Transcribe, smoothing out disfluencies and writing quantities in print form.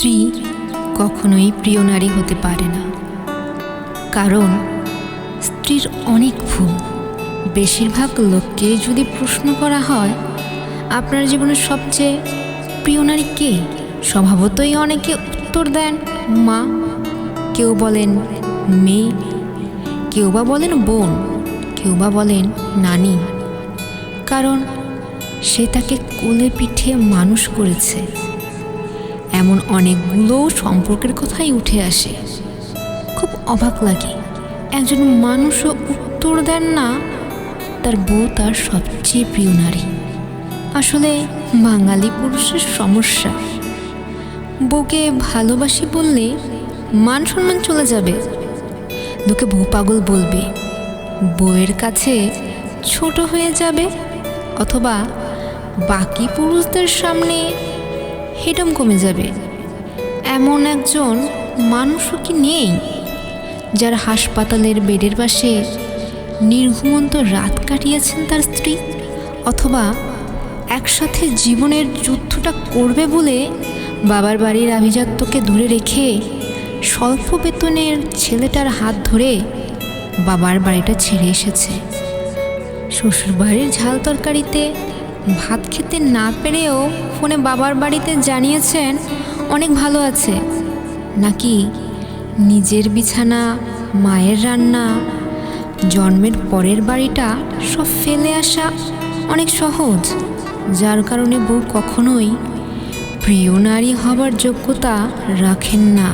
স্ত্রী কখনোই প্রিয় নারী হতে পারে না, কারণ স্ত্রীর অনেক ভুল। বেশিরভাগ লোককে যদি প্রশ্ন করা হয় আপনার জীবনের সবচেয়ে প্রিয় নারী কে, স্বভাবতই অনেকে উত্তর দেন মা, কেউ বলেন মেয়ে, কেউ বা বলেন বোন, কেউ বা বলেন নানি। কারণ সে তাকে কোলে পিঠে মানুষ করেছে। এমন অনেকগুলো সম্পর্কের কথাই উঠে আসে। খুব অবাক লাগে, একজন মানুষও উত্তর দেন না তার বউ তার সবচেয়ে প্রিয় নারী। আসলে বাঙালি পুরুষের সমস্যা, বউকে ভালোবাসি বললে মান সম্মান চলে যাবে, লোকে বউ পাগল বলবে, বউয়ের কাছে ছোট হয়ে যাবে, অথবা বাকি পুরুষদের সামনে হেডম কমে যাবে। এমন একজন মানুষও কি নেই যার হাসপাতালের বেডের পাশে নির্ঘুমন্ত রাত কাটিয়েছেন তার স্ত্রী, অথবা একসাথে জীবনের যুদ্ধটা করবে বলে বাবার বাড়ির আভিজাত্যকে দূরে রেখে স্বল্প বেতনের ছেলেটার হাত ধরে বাবার বাড়িটা ছেড়ে এসেছে। শ্বশুরবাড়ির ঝাল তরকারিতে ভাত খেতে না পেরেও ফোনে বাবার বাড়িতে জানিয়েছেন অনেক ভালো আছে, নাকি নিজের বিছানা, মায়ের রান্না, জন্মের পরের বাড়িটা সব ফেলে আসা অনেক সহজ, যার কারণে বউ কখনোই প্রিয় নারী হবার যোগ্যতা রাখেন না।